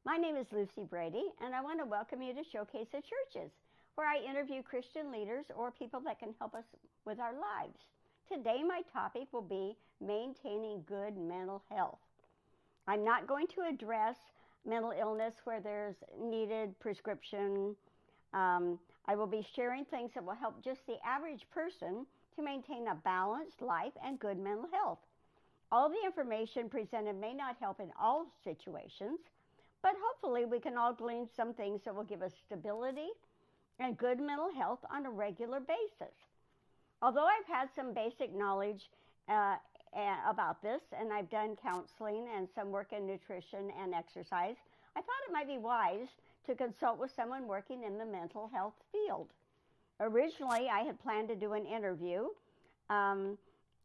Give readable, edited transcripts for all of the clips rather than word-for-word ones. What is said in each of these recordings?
My name is Lucy Brady, and I want to welcome you to Showcase of Churches, where I interview Christian leaders or people that can help us with our lives. Today, my topic will be maintaining good mental health. I'm not going to address mental illness where there's needed prescription. I will be sharing things that will help just the average person to maintain a balanced life and good mental health. All the information presented may not help in all situations, but hopefully we can all glean some things that will give us stability and good mental health on a regular basis. Although I've had some basic knowledge about this, and I've done counseling and some work in nutrition and exercise, I thought it might be wise to consult with someone working in the mental health field. Originally, I had planned to do an interview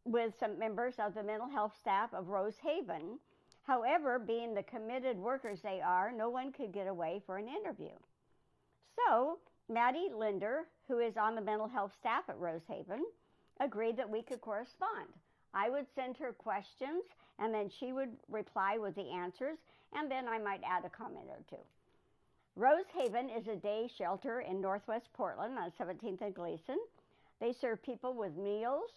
with some members of the mental health staff of Rosehaven. However, being the committed workers they are, no one could get away for an interview. So, Maddie Linder, who is on the mental health staff at Rosehaven, agreed that we could correspond. I would send her questions, and then she would reply with the answers, and then I might add a comment or two. Rosehaven is a day shelter in northwest Portland on 17th and Gleason. They serve people with meals,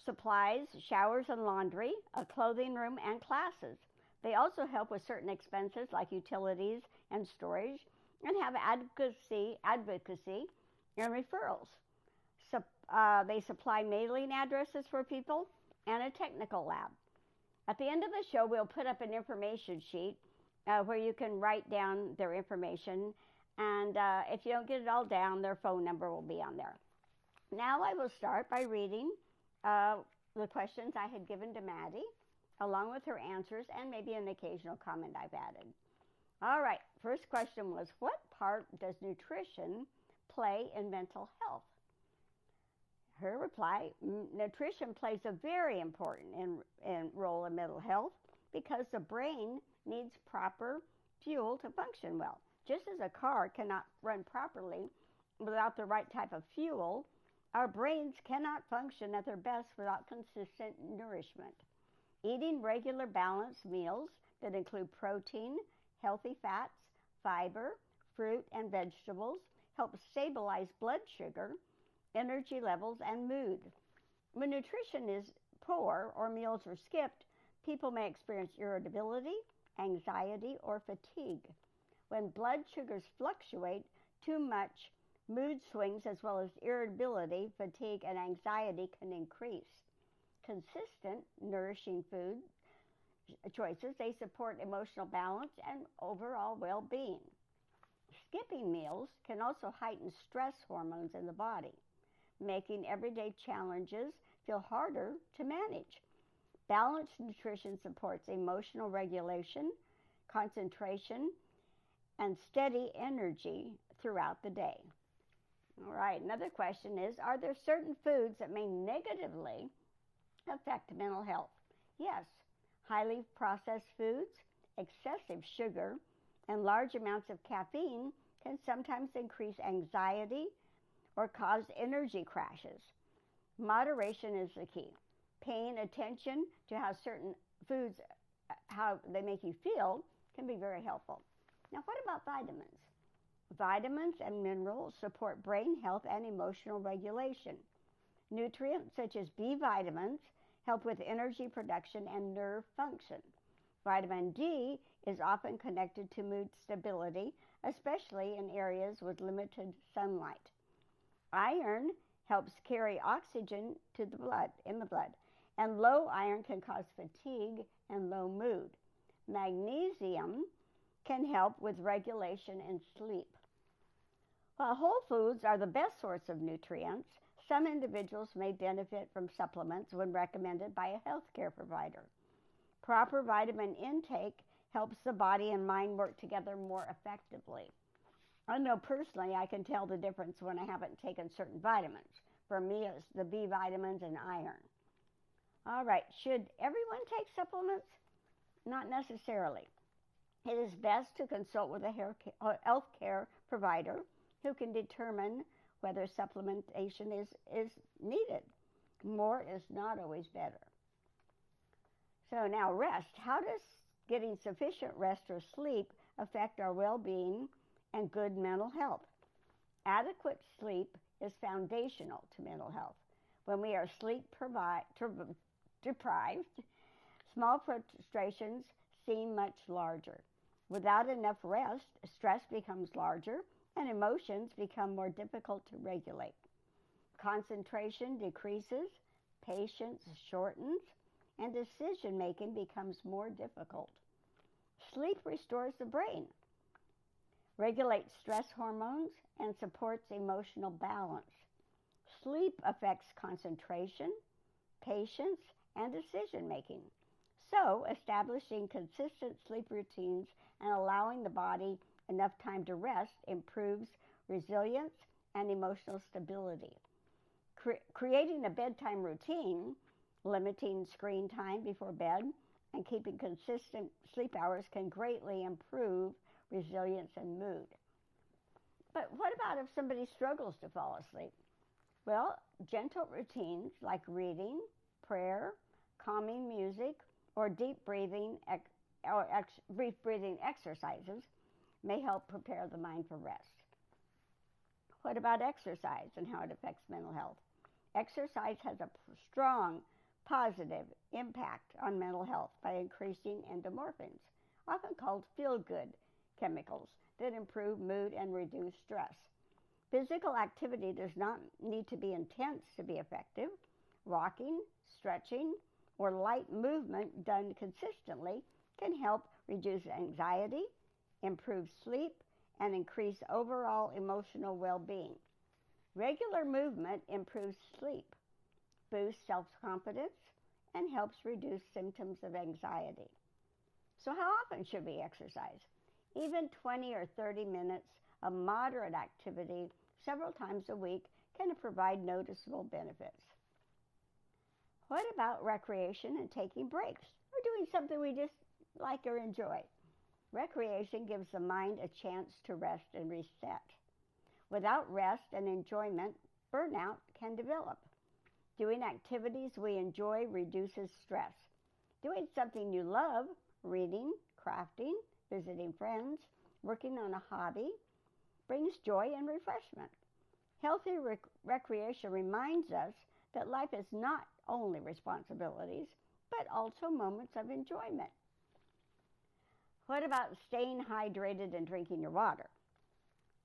supplies, showers and laundry, a clothing room, and classes. They also help with certain expenses like utilities and storage, and have advocacy and referrals. So, they supply mailing addresses for people and a technical lab. At the end of the show, we'll put up an information sheet where you can write down their information, and if you don't get it all down, their phone number will be on there. Now I will start by reading the questions I had given to Maddie, along with her answers and maybe an occasional comment I've added. All right, first question was, what part does nutrition play in mental health? Her reply, nutrition plays a very important role in mental health because the brain needs proper fuel to function well. Just as a car cannot run properly without the right type of fuel, our brains cannot function at their best without consistent nourishment. Eating regular balanced meals that include protein, healthy fats, fiber, fruit, and vegetables helps stabilize blood sugar, energy levels, and mood. When nutrition is poor or meals are skipped, people may experience irritability, anxiety, or fatigue. When blood sugars fluctuate too much, mood swings as well as irritability, fatigue, and anxiety can increase. Consistent, nourishing food choices, they support emotional balance and overall well-being. Skipping meals can also heighten stress hormones in the body, making everyday challenges feel harder to manage. Balanced nutrition supports emotional regulation, concentration, and steady energy throughout the day. All right, another question is, are there certain foods that may negatively affect mental health? Yes, highly processed foods, excessive sugar, and large amounts of caffeine can sometimes increase anxiety or cause energy crashes. Moderation is the key. Paying attention to how certain foods, how they make you feel, can be very helpful. Now, what about vitamins? Vitamins and minerals support brain health and emotional regulation. Nutrients such as B vitamins help with energy production and nerve function. Vitamin D is often connected to mood stability, especially in areas with limited sunlight. Iron helps carry oxygen to the blood, and low iron can cause fatigue and low mood. Magnesium can help with regulation and sleep. While whole foods are the best source of nutrients, some individuals may benefit from supplements when recommended by a healthcare provider. Proper vitamin intake helps the body and mind work together more effectively. I know personally I can tell the difference when I haven't taken certain vitamins. For me, it's the B vitamins and iron. All right, should everyone take supplements? Not necessarily. It is best to consult with a healthcare provider who can determine whether supplementation is needed. More is not always better. So now rest. How does getting sufficient rest or sleep affect our well-being and good mental health. Adequate sleep is foundational to mental health. When we are sleep deprived, small frustrations seem much larger. Without enough rest, stress becomes larger and emotions become more difficult to regulate. Concentration decreases, patience shortens, and decision-making becomes more difficult. Sleep restores the brain, regulates stress hormones, and supports emotional balance. Sleep affects concentration, patience, and decision-making. So, establishing consistent sleep routines and allowing the body enough time to rest improves resilience and emotional stability. Creating a bedtime routine, limiting screen time before bed, and keeping consistent sleep hours can greatly improve resilience and mood. But what about if somebody struggles to fall asleep? Well, gentle routines like reading, prayer, calming music, or deep breathing exercises may help prepare the mind for rest. What about exercise and how it affects mental health? Exercise has a strong positive impact on mental health by increasing endorphins, often called feel-good chemicals that improve mood and reduce stress. Physical activity does not need to be intense to be effective. Walking, stretching, or light movement done consistently can help reduce anxiety, improve sleep, and increase overall emotional well-being. Regular movement improves sleep, boosts self-confidence, and helps reduce symptoms of anxiety. So how often should we exercise? Even 20 or 30 minutes of moderate activity several times a week can provide noticeable benefits. What about recreation and taking breaks or doing something we just like or enjoy? Recreation gives the mind a chance to rest and reset. Without rest and enjoyment, burnout can develop. Doing activities we enjoy reduces stress. Doing something you love, reading, crafting, visiting friends, working on a hobby, brings joy and refreshment. Healthy recreation reminds us that life is not only responsibilities, but also moments of enjoyment. What about staying hydrated and drinking your water?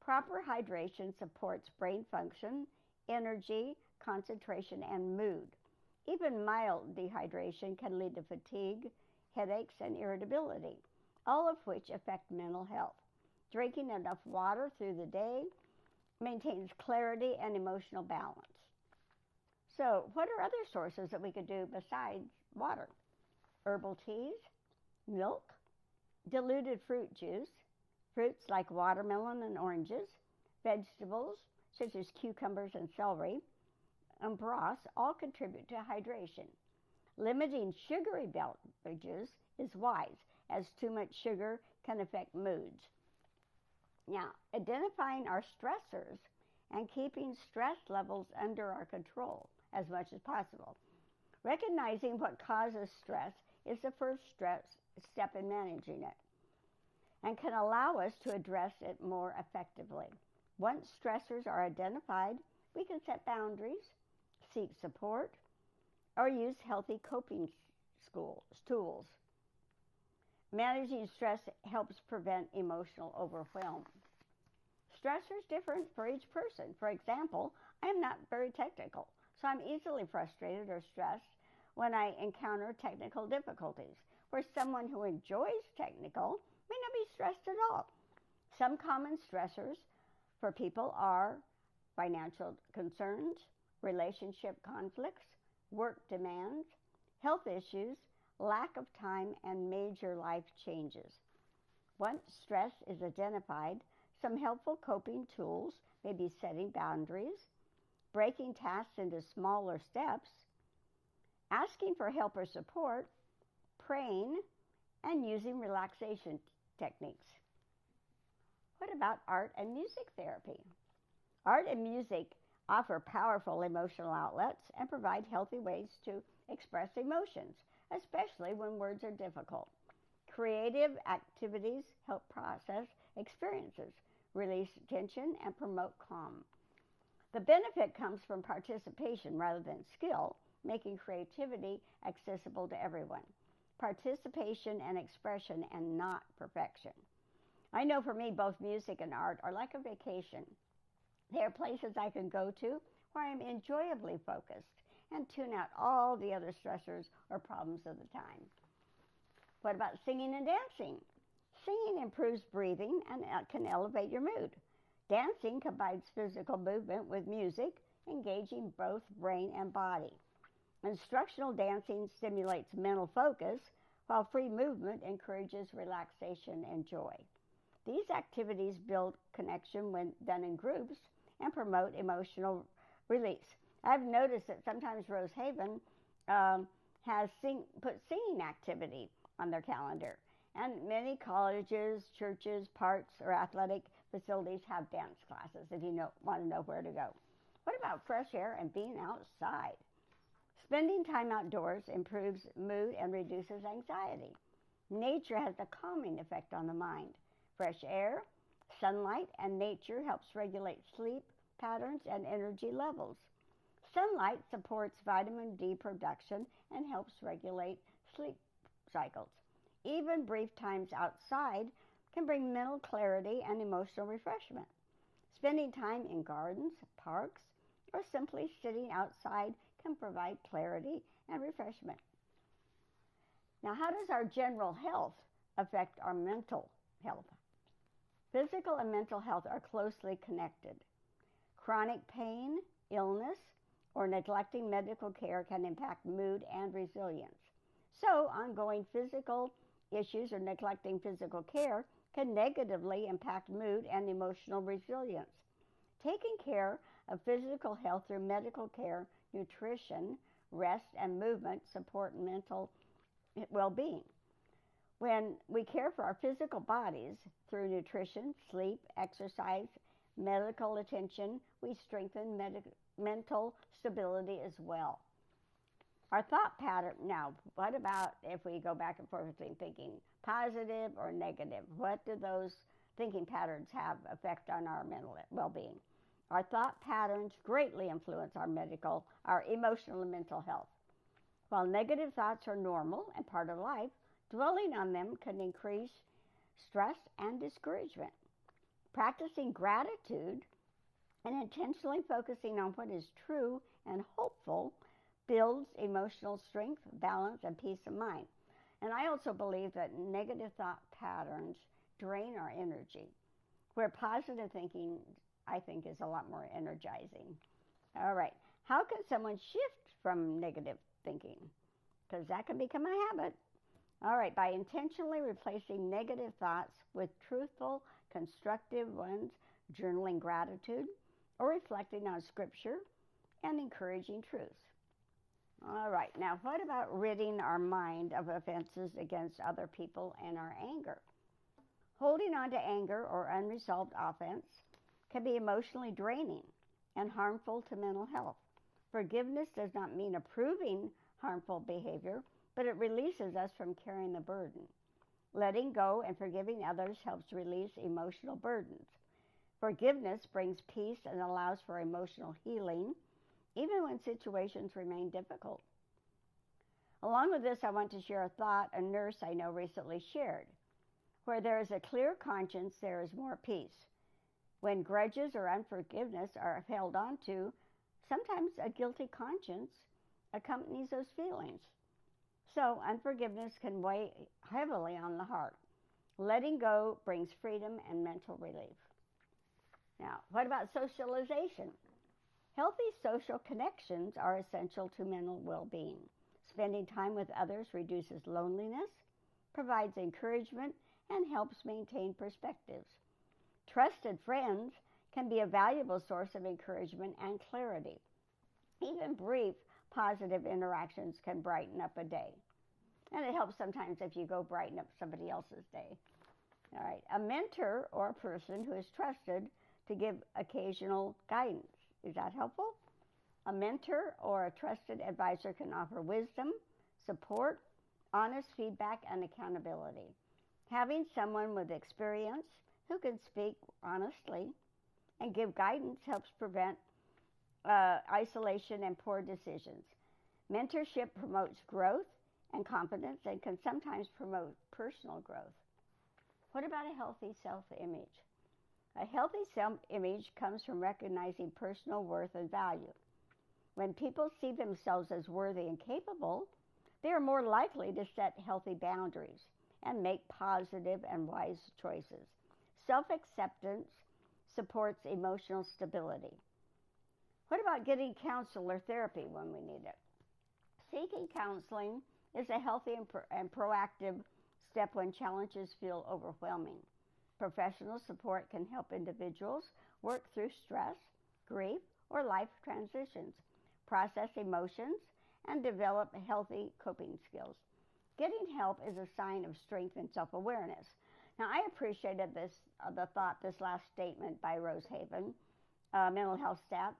Proper hydration supports brain function, energy, concentration, and mood. Even mild dehydration can lead to fatigue, headaches, and irritability, all of which affect mental health. Drinking enough water through the day maintains clarity and emotional balance. So, what are other sources that we could do besides water? Herbal teas, milk, diluted fruit juice, fruits like watermelon and oranges, vegetables such as cucumbers and celery, and broths all contribute to hydration. Limiting sugary beverages is wise, as too much sugar can affect moods. Now, identifying our stressors and keeping stress levels under our control as much as possible. Recognizing what causes stress is the first step in managing it and can allow us to address it more effectively. Once stressors are identified, we can set boundaries, seek support, or use healthy coping tools. Managing stress helps prevent emotional overwhelm. Stressors differ for each person. For example, I am not very technical, so I'm easily frustrated or stressed when I encounter technical difficulties, where someone who enjoys technical may not be stressed at all. Some common stressors for people are financial concerns, relationship conflicts, work demands, health issues, lack of time, and major life changes. Once stress is identified, some helpful coping tools may be setting boundaries, breaking tasks into smaller steps, asking for help or support, praying, and using relaxation techniques. What about art and music therapy? Art and music offer powerful emotional outlets and provide healthy ways to express emotions, especially when words are difficult. Creative activities help process experiences, release tension, and promote calm. The benefit comes from participation rather than skill, making creativity accessible to everyone. Participation and expression, and not perfection. I know for me, both music and art are like a vacation. They are places I can go to where I am enjoyably focused and tune out all the other stressors or problems of the time. What about singing and dancing? Singing improves breathing and can elevate your mood. Dancing combines physical movement with music, engaging both brain and body. Instructional dancing stimulates mental focus, while free movement encourages relaxation and joy. These activities build connection when done in groups and promote emotional release. I've noticed that sometimes Rosehaven has put singing activity on their calendar. And many colleges, churches, parks, or athletic facilities have dance classes if you want to know where to go. What about fresh air and being outside? Spending time outdoors improves mood and reduces anxiety. Nature has a calming effect on the mind. Fresh air, sunlight, and nature helps regulate sleep patterns and energy levels. Sunlight supports vitamin D production and helps regulate sleep cycles. Even brief times outside can bring mental clarity and emotional refreshment. Spending time in gardens, parks, or simply sitting outside can provide clarity and refreshment. Now, how does our general health affect our mental health? Physical and mental health are closely connected. Chronic pain, illness, or neglecting medical care can impact mood and resilience. So, ongoing physical issues or neglecting physical care can negatively impact mood and emotional resilience. Taking care of physical health through medical care, nutrition, rest, and movement support mental well-being. When we care for our physical bodies through nutrition, sleep, exercise, medical attention, we strengthen mental stability as well. Our thought pattern, now, what about if we go back and forth between thinking positive or negative? What do those thinking patterns have effect on our mental well-being? Our thought patterns greatly influence our emotional and mental health. While negative thoughts are normal and part of life, dwelling on them can increase stress and discouragement. Practicing gratitude and intentionally focusing on what is true and hopeful builds emotional strength, balance, and peace of mind. And I also believe that negative thought patterns drain our energy, where positive thinking, I think, is a lot more energizing. All right. How can someone shift from negative thinking? Because that can become a habit. All right. By intentionally replacing negative thoughts with truthful, constructive ones, journaling gratitude, or reflecting on scripture and encouraging truths. All right, now what about ridding our mind of offenses against other people and our anger? Holding on to anger or unresolved offense can be emotionally draining and harmful to mental health. Forgiveness does not mean approving harmful behavior, but it releases us from carrying the burden. Letting go and forgiving others helps release emotional burdens. Forgiveness brings peace and allows for emotional healing, even when situations remain difficult. Along with this, I want to share a thought a nurse I know recently shared. Where there is a clear conscience, there is more peace. When grudges or unforgiveness are held on to, sometimes a guilty conscience accompanies those feelings. So unforgiveness can weigh heavily on the heart. Letting go brings freedom and mental relief. Now, what about socialization? Healthy social connections are essential to mental well-being. Spending time with others reduces loneliness, provides encouragement, and helps maintain perspectives. Trusted friends can be a valuable source of encouragement and clarity. Even brief positive interactions can brighten up a day. And it helps sometimes if you go brighten up somebody else's day. All right, a mentor or a person who is trusted to give occasional guidance. Is that helpful? A mentor or a trusted advisor can offer wisdom, support, honest feedback, and accountability. Having someone with experience who can speak honestly and give guidance helps prevent isolation and poor decisions. Mentorship promotes growth and confidence and can sometimes promote personal growth. What about a healthy self-image? A healthy self-image comes from recognizing personal worth and value. When people see themselves as worthy and capable, they are more likely to set healthy boundaries and make positive and wise choices. Self-acceptance supports emotional stability. What about getting counsel or therapy when we need it? Seeking counseling is a healthy and proactive step when challenges feel overwhelming. Professional support can help individuals work through stress, grief, or life transitions, process emotions, and develop healthy coping skills. Getting help is a sign of strength and self-awareness. Now, I appreciated the last statement by Rosehaven, mental health staff.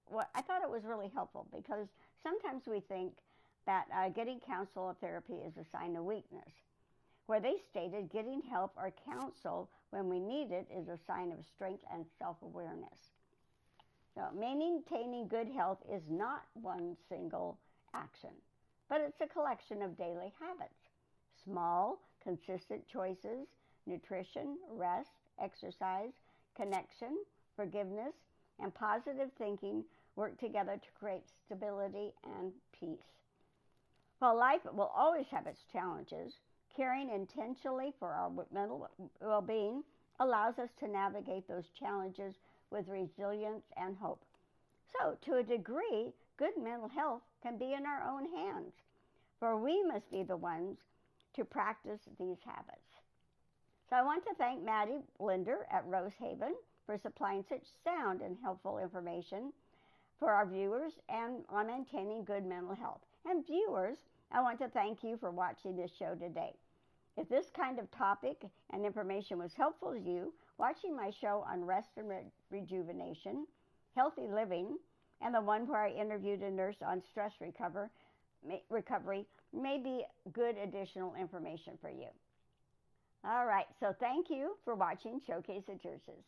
Well, I thought it was really helpful because sometimes we think that getting counsel or therapy is a sign of weakness. Where they stated getting help or counsel when we need it is a sign of strength and self-awareness. So maintaining good health is not one single action, but it's a collection of daily habits. Small, consistent choices, nutrition, rest, exercise, connection, forgiveness, and positive thinking work together to create stability and peace. While life will always have its challenges, caring intentionally for our mental well-being allows us to navigate those challenges with resilience and hope. So, to a degree, good mental health can be in our own hands, for we must be the ones to practice these habits. So I want to thank Maddie Linder at Rosehaven for supplying such sound and helpful information for our viewers and on maintaining good mental health. And viewers, I want to thank you for watching this show today. If this kind of topic and information was helpful to you, watching my show on rest and rejuvenation, healthy living, and the one where I interviewed a nurse on stress recovery may be good additional information for you. All right, so thank you for watching Showcase of Churches.